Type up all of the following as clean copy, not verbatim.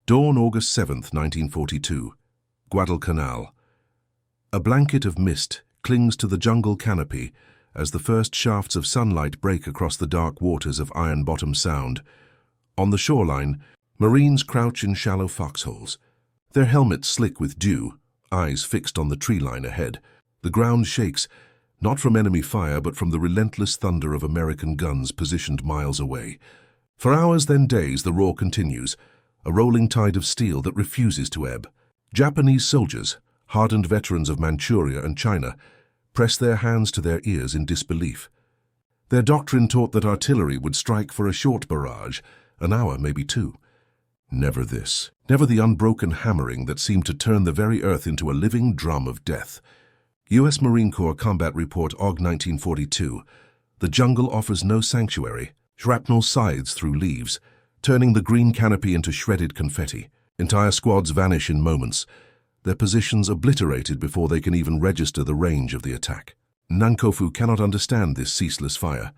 Dawn, August 7, 1942. Guadalcanal. A blanket of mist clings to the jungle canopy as the first shafts of sunlight break across the dark waters of Iron Bottom Sound. On the shoreline, Marines crouch in shallow foxholes, their helmets slick with dew, eyes fixed on the tree line ahead. The ground shakes, not from enemy fire but from the relentless thunder of American guns positioned miles away. For hours, then days, the roar continues, a rolling tide of steel that refuses to ebb. Japanese soldiers, hardened veterans of Manchuria and China, press their hands to their ears in disbelief. Their doctrine taught that artillery would strike for a short barrage, an hour, maybe two. Never this. Never the unbroken hammering that seemed to turn the very earth into a living drum of death. U.S. Marine Corps Combat Report, AUG 1942. The jungle offers no sanctuary. Shrapnel scythes through leaves, turning the green canopy into shredded confetti. Entire squads vanish in moments, their positions obliterated before they can even register the range of the attack. Nankofu cannot understand this ceaseless fire.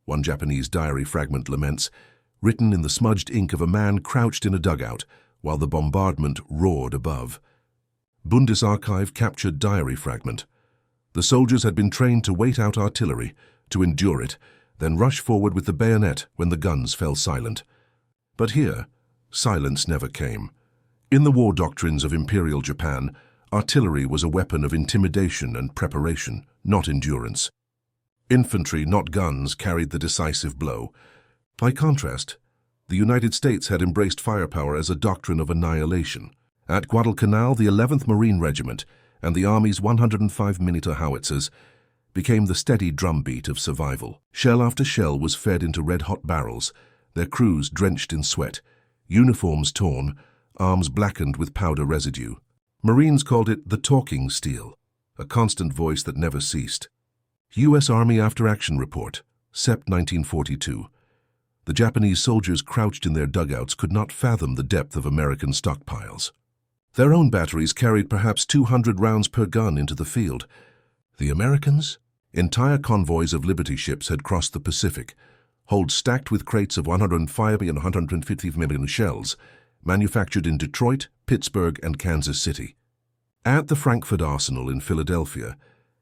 One Japanese diary fragment laments, written in the smudged ink of a man crouched in a dugout while the bombardment roared above. Bundesarchiv captured diary fragment. The soldiers had been trained to wait out artillery, to endure it, then rush forward with the bayonet when the guns fell silent. But here, silence never came. In the war doctrines of Imperial Japan, artillery was a weapon of intimidation and preparation, not endurance. Infantry, not guns, carried the decisive blow. By contrast, the United States had embraced firepower as a doctrine of annihilation. At Guadalcanal, the 11th Marine Regiment and the Army's 105mm howitzers became the steady drumbeat of survival. Shell after shell was fed into red-hot barrels, their crews drenched in sweat, uniforms torn, arms blackened with powder residue. Marines called it the talking steel, a constant voice that never ceased. U.S. Army After Action Report, Sept 1942. The Japanese soldiers crouched in their dugouts could not fathom the depth of American stockpiles. Their own batteries carried perhaps 200 rounds per gun into the field. The Americans? Entire convoys of Liberty ships had crossed the Pacific, holds stacked with crates of 105 and 150mm shells, manufactured in Detroit, Pittsburgh, and Kansas City. At the Frankford Arsenal in Philadelphia,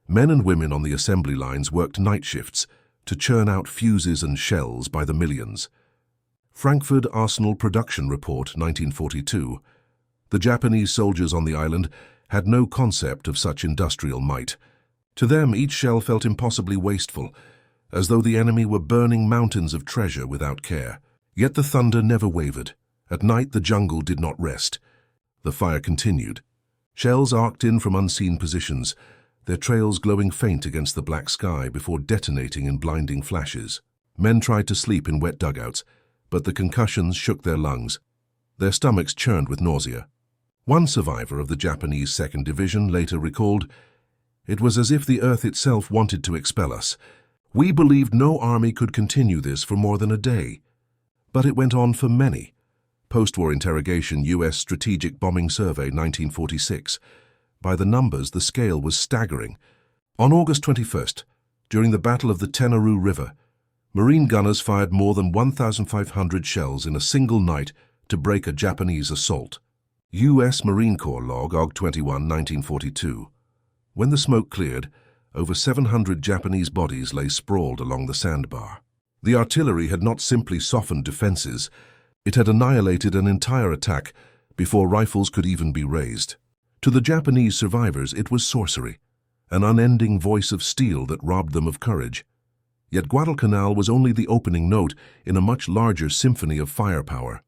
men and women on the assembly lines worked night shifts to churn out fuses and shells by the millions. Frankfurt Arsenal Production Report, 1942. The Japanese soldiers on the island had no concept of such industrial might. To them, each shell felt impossibly wasteful, as though the enemy were burning mountains of treasure without care. Yet the thunder never wavered. At night, the jungle did not rest. The fire continued. Shells arced in from unseen positions, their trails glowing faint against the black sky before detonating in blinding flashes. Men tried to sleep in wet dugouts, but the concussions shook their lungs. Their stomachs churned with nausea. One survivor of the Japanese 2nd Division later recalled, "It was as if the earth itself wanted to expel us. We believed no army could continue this for more than a day. But it went on for many." Post-war interrogation, U.S. Strategic Bombing Survey, 1946. By the numbers, the scale was staggering. On August 21st, during the Battle of the Tenarue River, Marine gunners fired more than 1,500 shells in a single night to break a Japanese assault. U.S. Marine Corps Log, AUG 21, 1942. When the smoke cleared, over 700 Japanese bodies lay sprawled along the sandbar. The artillery had not simply softened defenses, it had annihilated an entire attack before rifles could even be raised. To the Japanese survivors, it was sorcery, an unending voice of steel that robbed them of courage. Yet Guadalcanal was only the opening note in a much larger symphony of firepower.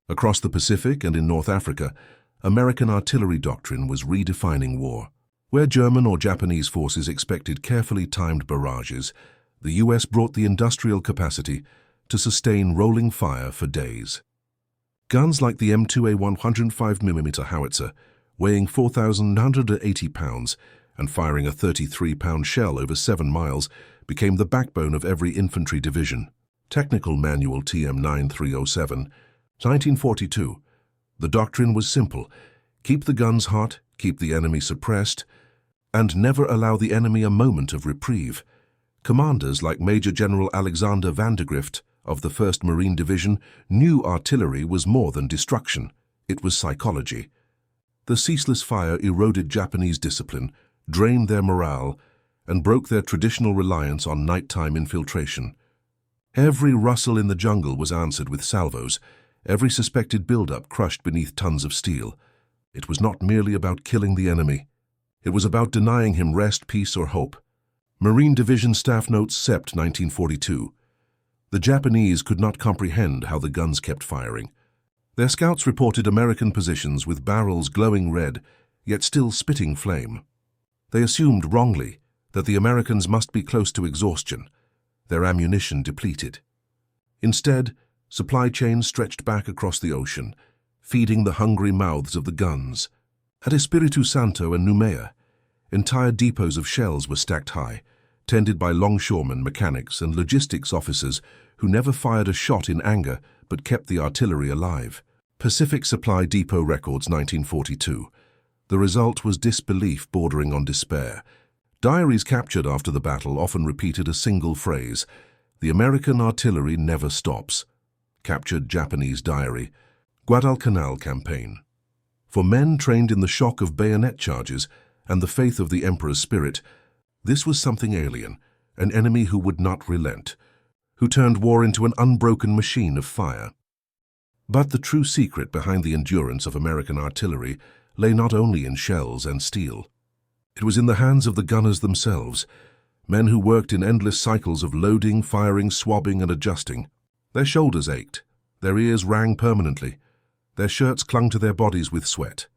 Across the Pacific and in North Africa, American artillery doctrine was redefining war. Where German or Japanese forces expected carefully timed barrages, the U.S. brought the industrial capacity to sustain rolling fire for days. Guns like the M2A 105mm howitzer, weighing 4,980 pounds and firing a 33-pound shell over 7 miles, became the backbone of every infantry division. Technical Manual TM 9307, 1942. The doctrine was simple: keep the guns hot, keep the enemy suppressed, and never allow the enemy a moment of reprieve. Commanders like Major General Alexander Vandergrift of the 1st Marine Division knew artillery was more than destruction. It was psychology. The ceaseless fire eroded Japanese discipline, drained their morale, and broke their traditional reliance on nighttime infiltration. Every rustle in the jungle was answered with salvos, every suspected buildup crushed beneath tons of steel. It was not merely about killing the enemy. It was about denying him rest, peace, or hope. Marine Division Staff Notes, Sept. 1942. The Japanese could not comprehend how the guns kept firing. Their scouts reported American positions with barrels glowing red, yet still spitting flame. They assumed wrongly that the Americans must be close to exhaustion, their ammunition depleted. Instead, supply chains stretched back across the ocean, feeding the hungry mouths of the guns. At Espiritu Santo and Noumea, entire depots of shells were stacked high, tended by longshoremen, mechanics, and logistics officers who never fired a shot in anger but kept the artillery alive. Pacific Supply Depot Records, 1942. The result was disbelief bordering on despair. Diaries captured after the battle often repeated a single phrase: "The American artillery never stops." Captured Japanese diary. Guadalcanal Campaign. For men trained in the shock of bayonet charges and the faith of the Emperor's spirit, this was something alien, an enemy who would not relent, who turned war into an unbroken machine of fire. But the true secret behind the endurance of American artillery lay not only in shells and steel. It was in the hands of the gunners themselves, men who worked in endless cycles of loading, firing, swabbing, and adjusting. Their shoulders ached, their ears rang permanently, their shirts clung to their bodies with sweat.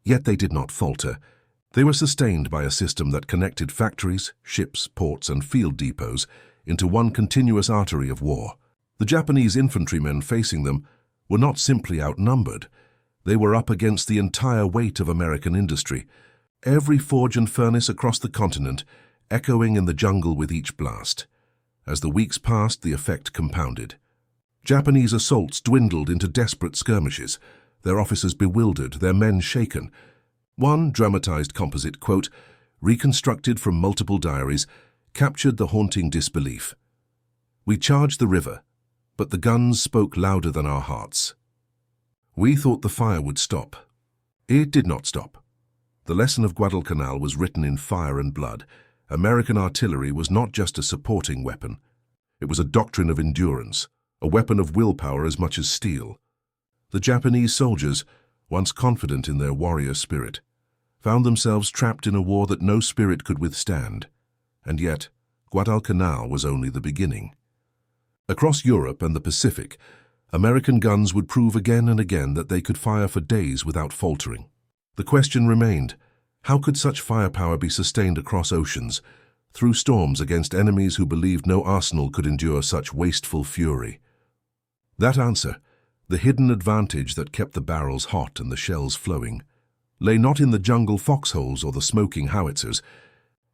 Yet they did not falter. They were sustained by a system that connected factories, ships, ports, and field depots into one continuous artery of war. The Japanese infantrymen facing them were not simply outnumbered. They were up against the entire weight of American industry, every forge and furnace across the continent echoing in the jungle with each blast. As the weeks passed, the effect compounded. Japanese assaults dwindled into desperate skirmishes, their officers bewildered, their men shaken. One dramatized composite, quote, reconstructed from multiple diaries, captured the haunting disbelief. "We charged the river, but the guns spoke louder than our hearts. We thought the fire would stop. It did not stop." The lesson of Guadalcanal was written in fire and blood. American artillery was not just a supporting weapon. It was a doctrine of endurance, a weapon of willpower as much as steel. The Japanese soldiers, once confident in their warrior spirit, found themselves trapped in a war that no spirit could withstand. And yet, Guadalcanal was only the beginning. Across Europe and the Pacific, American guns would prove again and again that they could fire for days without faltering. The question remained, how could such firepower be sustained across oceans, through storms against enemies who believed no arsenal could endure such wasteful fury? That answer, the hidden advantage that kept the barrels hot and the shells flowing, lay not in the jungle foxholes or the smoking howitzers,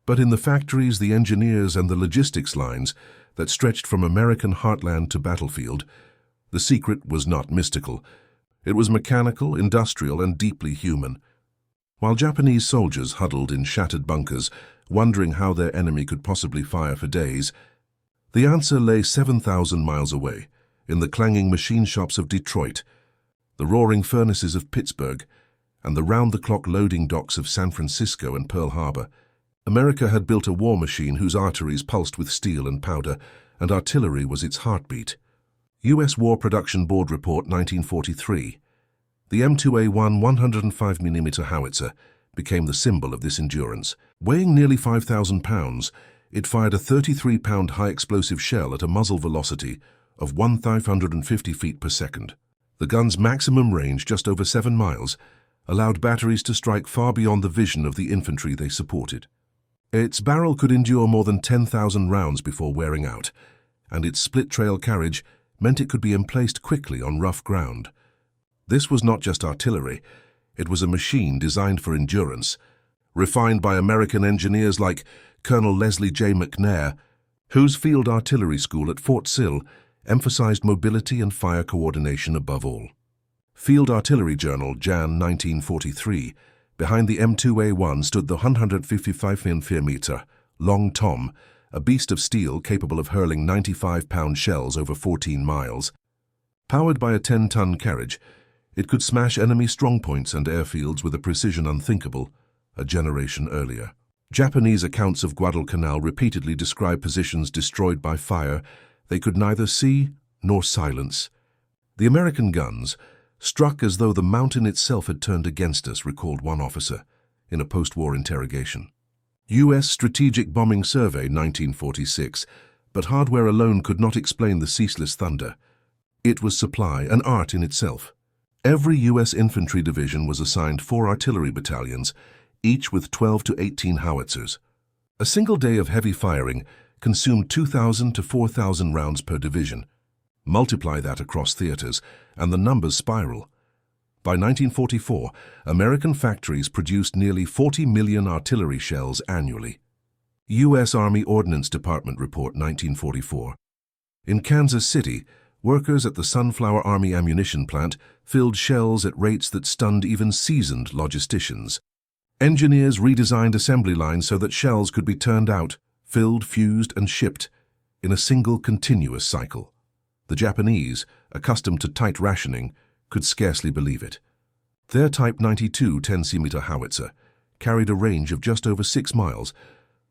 but in the factories, the engineers, and the logistics lines that stretched from American heartland to battlefield. The secret was not mystical. It was mechanical, industrial, and deeply human. While Japanese soldiers huddled in shattered bunkers, wondering how their enemy could possibly fire for days, the answer lay 7,000 miles away, in the clanging machine shops of Detroit, the roaring furnaces of Pittsburgh, and the round-the-clock loading docks of San Francisco and Pearl Harbor. America had built a war machine whose arteries pulsed with steel and powder, and artillery was its heartbeat. U.S. War Production Board Report 1943. The M2A1 105mm howitzer became the symbol of this endurance. Weighing nearly 5,000 pounds, it fired a 33-pound high-explosive shell at a muzzle velocity of 1,550 feet per second. The gun's maximum range, just over 7 miles, allowed batteries to strike far beyond the vision of the infantry they supported. Its barrel could endure more than 10,000 rounds before wearing out, and its split-trail carriage meant it could be emplaced quickly on rough ground. This was not just artillery, it was a machine designed for endurance, refined by American engineers like Colonel Leslie J. McNair, whose field artillery school at Fort Sill emphasized mobility and fire coordination above all. Field Artillery Journal, Jan 1943. Behind the M2A1 stood the 155mm Long Tom, a beast of steel capable of hurling 95-pound shells over 14 miles. Powered by a 10-ton carriage, It could smash enemy strongpoints and airfields with a precision unthinkable a generation earlier. Japanese accounts of Guadalcanal repeatedly describe positions destroyed by fire they could neither see nor silence. The American guns struck as though the mountain itself had turned against us, recalled one officer in a post-war interrogation. U.S. Strategic Bombing Survey 1946, but hardware alone could not explain the ceaseless thunder. It was supply, an art in itself. Every U.S. infantry division was assigned 4 artillery battalions, each with 12 to 18 howitzers. A single day of heavy firing consumed 2,000 to 4,000 rounds per division. Multiply that across theaters, and the numbers spiral. By 1944, American factories produced nearly 40 million artillery shells annually. U.S. Army Ordnance Department Report 1944. In Kansas City, workers at the Sunflower Army Ammunition Plant filled shells at rates that stunned even seasoned logisticians. Engineers redesigned assembly lines so that shells could be turned out, filled, fused, and shipped in a single continuous cycle. The Japanese, accustomed to tight rationing, could scarcely believe it. Their Type 92 10cm howitzer carried a range of just over 6 miles,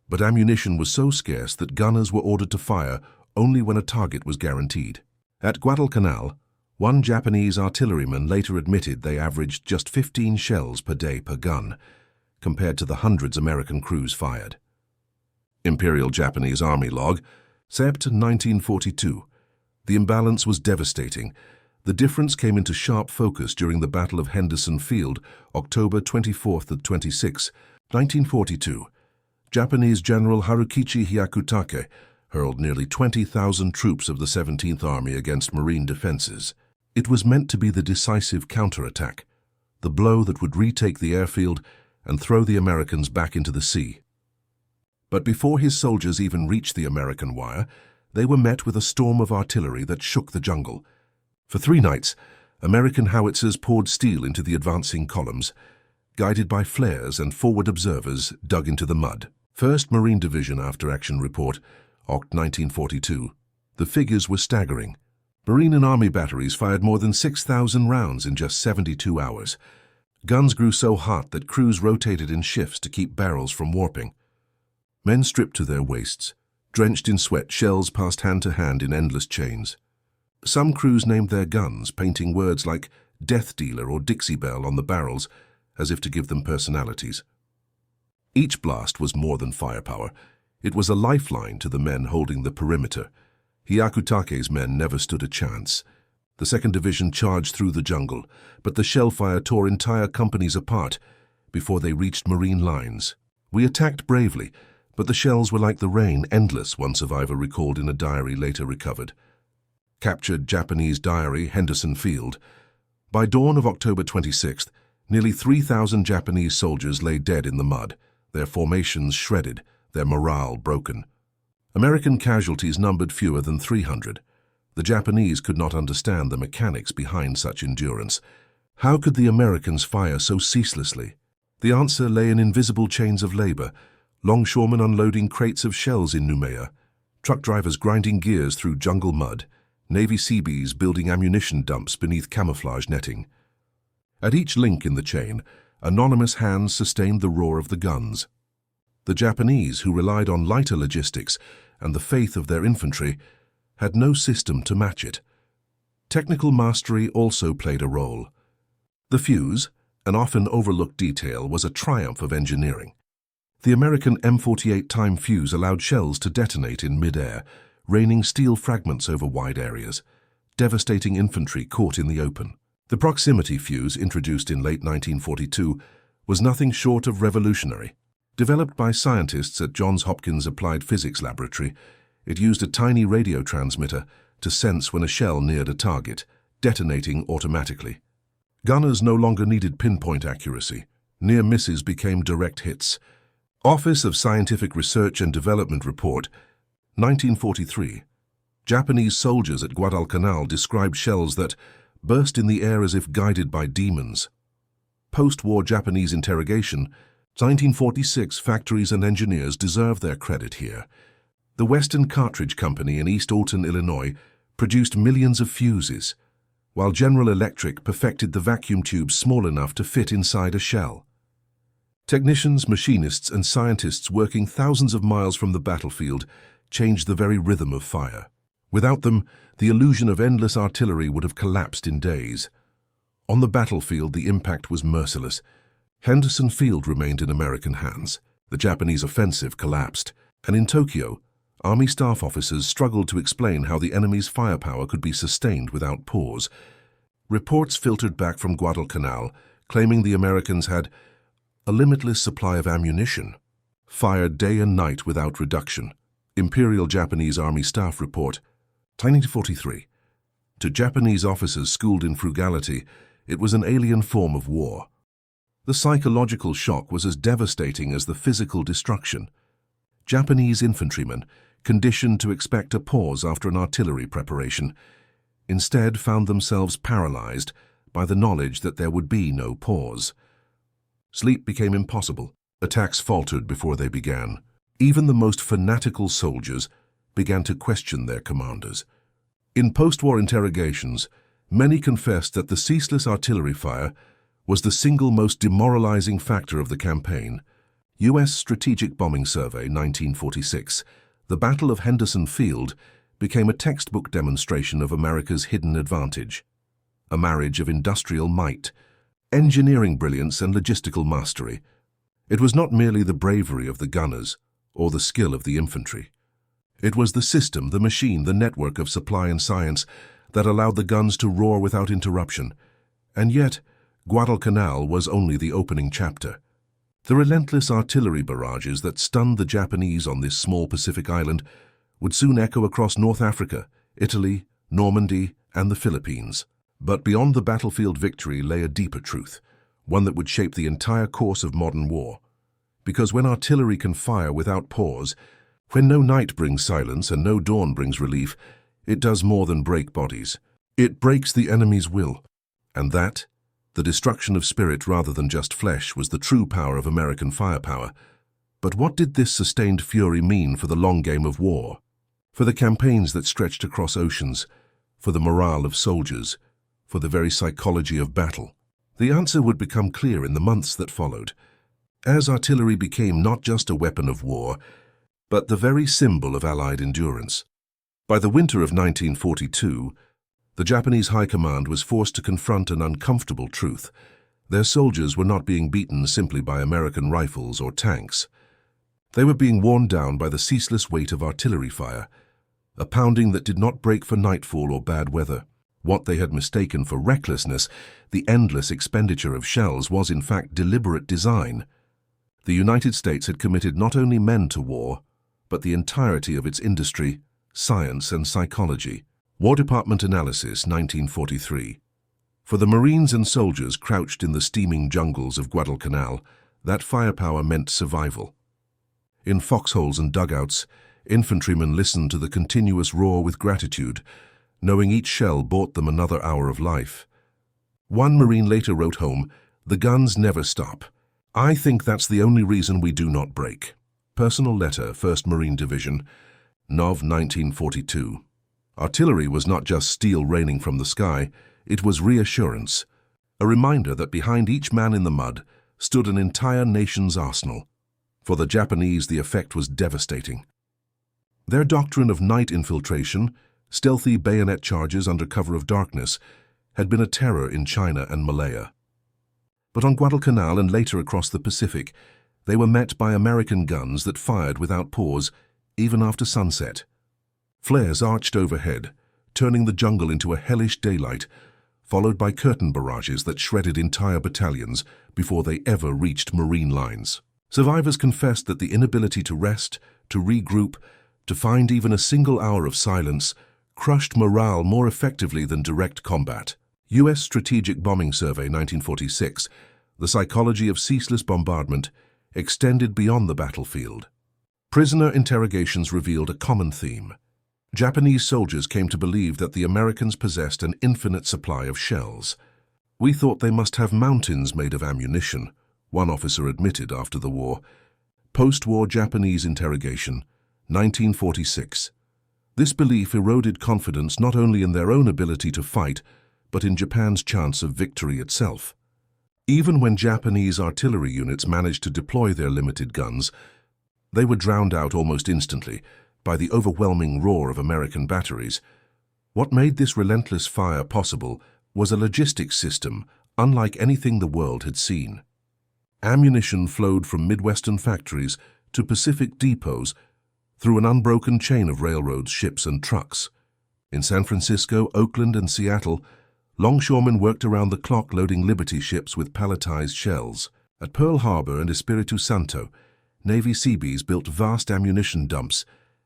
but ammunition was so scarce that gunners were ordered to fire only when a target was guaranteed. At Guadalcanal, one Japanese artilleryman later admitted they averaged just 15 shells per day per gun, compared to the hundreds American crews fired. Imperial Japanese Army Log, Sept. 1942. The imbalance was devastating. The difference came into sharp focus during the Battle of Henderson Field, October 24th to 26, 1942. Japanese General Harukichi Hyakutake hurled nearly 20,000 troops of the 17th Army against Marine defenses. It was meant to be the decisive counterattack, the blow that would retake the airfield and throw the Americans back into the sea. But before his soldiers even reached the American wire, they were met with a storm of artillery that shook the jungle. For 3 nights, American howitzers poured steel into the advancing columns, guided by flares and forward observers dug into the mud. 1st Marine Division After-Action Report, Oct. 1942. The figures were staggering. Marine and Army batteries fired more than 6,000 rounds in just 72 hours. Guns grew so hot that crews rotated in shifts to keep barrels from warping. Men stripped to their waists. Drenched in sweat, shells passed hand to hand in endless chains. Some crews named their guns, painting words like Death Dealer or Dixie Belle on the barrels, as if to give them personalities. Each blast was more than firepower. It was a lifeline to the men holding the perimeter. Hyakutake's men never stood a chance. The 2nd Division charged through the jungle, but the shellfire tore entire companies apart before they reached Marine lines. We attacked bravely, but the shells were like the rain, endless, one survivor recalled in a diary later recovered. Captured Japanese diary, Henderson Field. By dawn of October 26th, nearly 3,000 Japanese soldiers lay dead in the mud, their formations shredded, their morale broken. American casualties numbered fewer than 300. The Japanese could not understand the mechanics behind such endurance. How could the Americans fire so ceaselessly? The answer lay in invisible chains of labor, longshoremen unloading crates of shells in Noumea, truck drivers grinding gears through jungle mud, Navy Seabees building ammunition dumps beneath camouflage netting. At each link in the chain, anonymous hands sustained the roar of the guns. The Japanese, who relied on lighter logistics and the faith of their infantry, had no system to match it. Technical mastery also played a role. The fuse, an often overlooked detail, was a triumph of engineering. The American M48 time fuse allowed shells to detonate in mid-air, raining steel fragments over wide areas, devastating infantry caught in the open. The proximity fuse, introduced in late 1942, was nothing short of revolutionary. Developed by scientists at Johns Hopkins Applied Physics Laboratory, it used a tiny radio transmitter to sense when a shell neared a target, detonating automatically. Gunners no longer needed pinpoint accuracy. Near misses became direct hits. Office of Scientific Research and Development Report, 1943. Japanese soldiers at Guadalcanal described shells that burst in the air as if guided by demons. Post-war Japanese interrogation, 1946. Factories and engineers deserve their credit here. The Western Cartridge Company in East Alton, Illinois, produced millions of fuses. while General Electric perfected the vacuum tube small enough to fit inside a shell. Technicians, machinists, and scientists working thousands of miles from the battlefield changed the very rhythm of fire. Without them, the illusion of endless artillery would have collapsed in days. On the battlefield, the impact was merciless. Henderson Field remained in American hands. The Japanese offensive collapsed, and in Tokyo, Army staff officers struggled to explain how the enemy's firepower could be sustained without pause. Reports filtered back from Guadalcanal claiming the Americans had a limitless supply of ammunition, fired day and night without reduction. Imperial Japanese Army Staff Report, 1943. To Japanese officers schooled in frugality, it was an alien form of war. The psychological shock was as devastating as the physical destruction. Japanese infantrymen, conditioned to expect a pause after an artillery preparation, instead found themselves paralyzed by the knowledge that there would be no pause. Sleep became impossible. Attacks faltered before they began. Even the most fanatical soldiers began to question their commanders. In post-war interrogations, many confessed that the ceaseless artillery fire was the single most demoralizing factor of the campaign. U.S. Strategic Bombing Survey, 1946. The Battle of Henderson Field became a textbook demonstration of America's hidden advantage. A marriage of industrial might, engineering brilliance, and logistical mastery. It was not merely the bravery of the gunners or the skill of the infantry. It was the system, the machine, the network of supply and science that allowed the guns to roar without interruption. And yet, Guadalcanal was only the opening chapter. The relentless artillery barrages that stunned the Japanese on this small Pacific island would soon echo across North Africa, Italy, Normandy, and the Philippines. But beyond the battlefield victory lay a deeper truth, one that would shape the entire course of modern war. Because when artillery can fire without pause, when no night brings silence and no dawn brings relief, it does more than break bodies. It breaks the enemy's will. And that, the destruction of spirit rather than just flesh, was the true power of American firepower. But what did this sustained fury mean for the long game of war? For the campaigns that stretched across oceans, for the morale of soldiers, for the very psychology of battle? The answer would become clear in the months that followed, as artillery became not just a weapon of war, but the very symbol of Allied endurance. By the winter of 1942, the Japanese High Command was forced to confront an uncomfortable truth. Their soldiers were not being beaten simply by American rifles or tanks. They were being worn down by the ceaseless weight of artillery fire, a pounding that did not break for nightfall or bad weather. What they had mistaken for recklessness, the endless expenditure of shells, was in fact deliberate design. The United States had committed not only men to war, but the entirety of its industry, science, and psychology. War Department Analysis, 1943. For the Marines and soldiers crouched in the steaming jungles of Guadalcanal, that firepower meant survival. In foxholes and dugouts, infantrymen listened to the continuous roar with gratitude, knowing each shell bought them another hour of life. One Marine later wrote home, "The guns never stop. I think that's the only reason we do not break." Personal letter, 1st Marine Division, Nov, 1942. Artillery was not just steel raining from the sky, it was reassurance, a reminder that behind each man in the mud stood an entire nation's arsenal. For the Japanese, the effect was devastating. Their doctrine of night infiltration, stealthy bayonet charges under cover of darkness, had been a terror in China and Malaya. But on Guadalcanal and later across the Pacific, they were met by American guns that fired without pause, even after sunset. Flares arched overhead, turning the jungle into a hellish daylight, followed by curtain barrages that shredded entire battalions before they ever reached Marine lines. Survivors confessed that the inability to rest, to regroup, to find even a single hour of silence, crushed morale more effectively than direct combat. U.S. Strategic Bombing Survey, 1946. The psychology of ceaseless bombardment extended beyond the battlefield. Prisoner interrogations revealed a common theme. Japanese soldiers came to believe that the Americans possessed an infinite supply of shells. "We thought they must have mountains made of ammunition," one officer admitted after the war. Post-war Japanese interrogation, 1946. This belief eroded confidence not only in their own ability to fight, but in Japan's chance of victory itself. Even when Japanese artillery units managed to deploy their limited guns, they were drowned out almost instantly by the overwhelming roar of American batteries. What made this relentless fire possible was a logistics system unlike anything the world had seen. Ammunition flowed from Midwestern factories to Pacific depots through an unbroken chain of railroads, ships, and trucks. In San Francisco, Oakland, and Seattle, longshoremen worked around the clock loading Liberty ships with palletized shells. At Pearl Harbor and Espiritu Santo, Navy Seabees built vast ammunition dumps,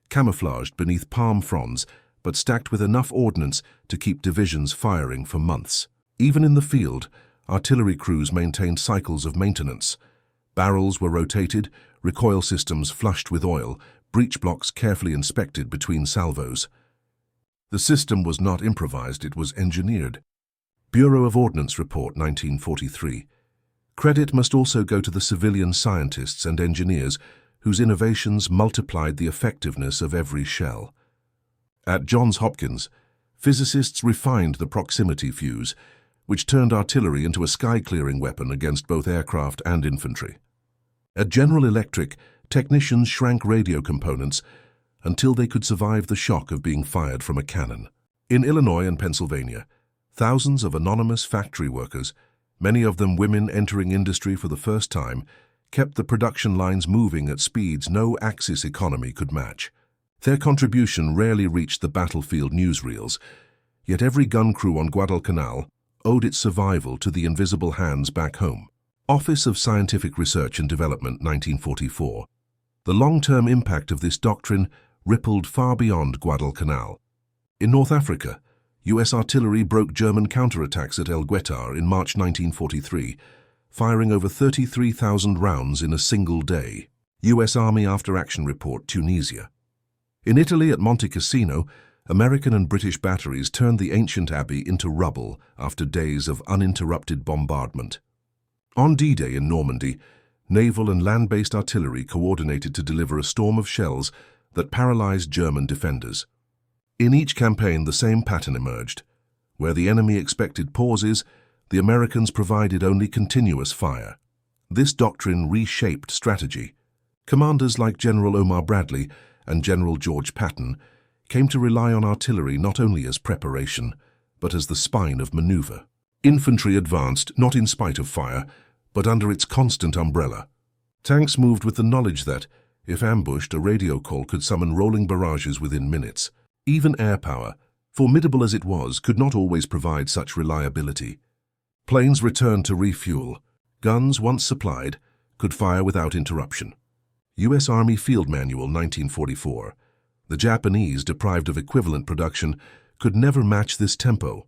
camouflaged beneath palm fronds, but stacked with enough ordnance to keep divisions firing for months. Even in the field, artillery crews maintained cycles of maintenance. Barrels were rotated, recoil systems flushed with oil, breech blocks carefully inspected between salvos. The system was not improvised, it was engineered. Bureau of Ordnance Report, 1943. Credit must also go to the civilian scientists and engineers whose innovations multiplied the effectiveness of every shell. At Johns Hopkins, physicists refined the proximity fuse, which turned artillery into a sky-clearing weapon against both aircraft and infantry. At General Electric, technicians shrank radio components until they could survive the shock of being fired from a cannon. In Illinois and Pennsylvania, thousands of anonymous factory workers, many of them women entering industry for the first time, kept the production lines moving at speeds no Axis economy could match. Their contribution rarely reached the battlefield newsreels, yet every gun crew on Guadalcanal owed its survival to the invisible hands back home. Office of Scientific Research and Development, 1944. The long-term impact of this doctrine rippled far beyond Guadalcanal. In North Africa, U.S. artillery broke German counterattacks at El Guetar in March 1943, firing over 33,000 rounds in a single day. U.S. Army After-Action Report, Tunisia. In Italy at Monte Cassino, American and British batteries turned the ancient abbey into rubble after days of uninterrupted bombardment. On D-Day in Normandy, naval and land-based artillery coordinated to deliver a storm of shells that paralyzed German defenders. In each campaign, the same pattern emerged. Where the enemy expected pauses, the Americans provided only continuous fire. This doctrine reshaped strategy. Commanders like General Omar Bradley and General George Patton came to rely on artillery not only as preparation, but as the spine of maneuver. Infantry advanced not in spite of fire, but under its constant umbrella. Tanks moved with the knowledge that, if ambushed, a radio call could summon rolling barrages within minutes. Even air power, formidable as it was, could not always provide such reliability. Planes returned to refuel. Guns, once supplied, could fire without interruption. U.S. Army Field Manual, 1944. The Japanese, deprived of equivalent production, could never match this tempo.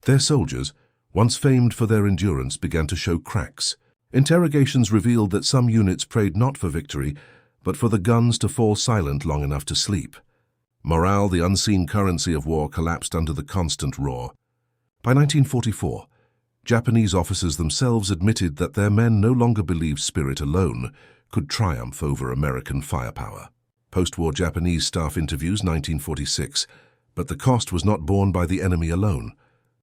Their soldiers, once famed for their endurance, began to show cracks. Interrogations revealed that some units prayed not for victory, but for the guns to fall silent long enough to sleep. Morale, the unseen currency of war, collapsed under the constant roar. By 1944, Japanese officers themselves admitted that their men no longer believed spirit alone could triumph over American firepower. Post-war Japanese staff interviews, 1946. But the cost was not borne by the enemy alone.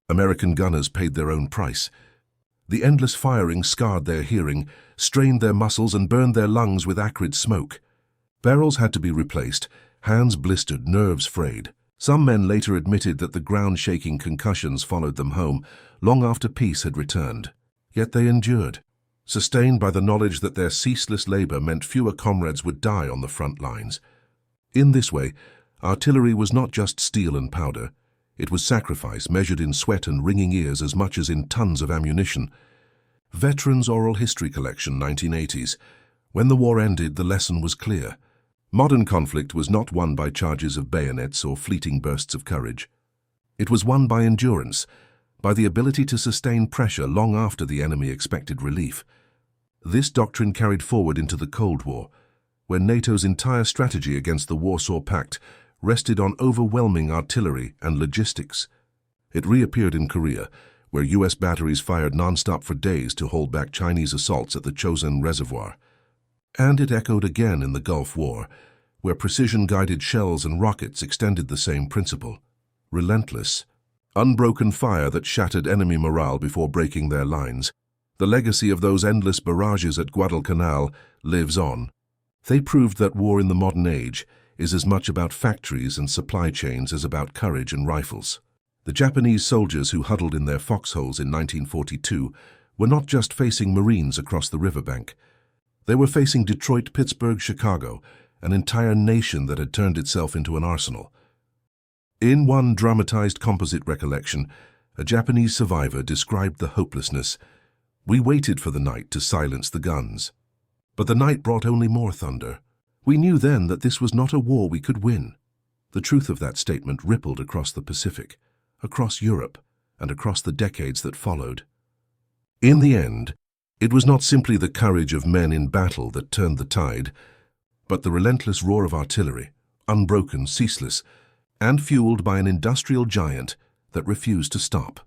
American gunners paid their own price. The endless firing scarred their hearing, strained their muscles, and burned their lungs with acrid smoke. Barrels had to be replaced, hands blistered, nerves frayed. Some men later admitted that the ground-shaking concussions followed them home long after peace had returned. Yet they endured, sustained by the knowledge that their ceaseless labor meant fewer comrades would die on the front lines. In this way, artillery was not just steel and powder. It was sacrifice measured in sweat and ringing ears as much as in tons of ammunition. Veterans Oral History Collection, 1980s. When the war ended, the lesson was clear. Modern conflict was not won by charges of bayonets or fleeting bursts of courage. It was won by endurance, by the ability to sustain pressure long after the enemy expected relief. This doctrine carried forward into the Cold War, when NATO's entire strategy against the Warsaw Pact rested on overwhelming artillery and logistics. It reappeared in Korea, where U.S. batteries fired non-stop for days to hold back Chinese assaults at the Chosin Reservoir. And it echoed again in the Gulf War, where precision-guided shells and rockets extended the same principle. Relentless, Unbroken fire that shattered enemy morale before breaking their lines. The legacy of those endless barrages at Guadalcanal lives on. They proved that war in the modern age is as much about factories and supply chains as about courage and rifles. The Japanese soldiers who huddled in their foxholes in 1942 were not just facing Marines across the riverbank. They were facing Detroit, Pittsburgh, Chicago, an entire nation that had turned itself into an arsenal. In one dramatized composite recollection, a Japanese survivor described the hopelessness. "We waited for the night to silence the guns. But the night brought only more thunder. We knew then that this was not a war we could win." The truth of that statement rippled across the Pacific, across Europe, and across the decades that followed. In the end, it was not simply the courage of men in battle that turned the tide, but the relentless roar of artillery, unbroken, ceaseless, and fueled by an industrial giant that refused to stop.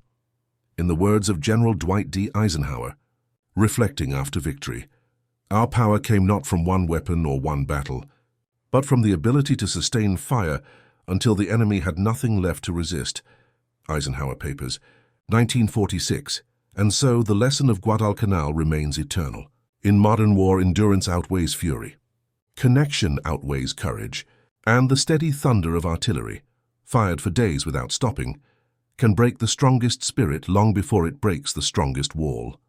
In the words of General Dwight D. Eisenhower, reflecting after victory, "Our power came not from one weapon or one battle, but from the ability to sustain fire until the enemy had nothing left to resist." Eisenhower Papers, 1946. And so the lesson of Guadalcanal remains eternal. In modern war, endurance outweighs fury. Connection outweighs courage, and the steady thunder of artillery, fired for days without stopping, can break the strongest spirit long before it breaks the strongest wall.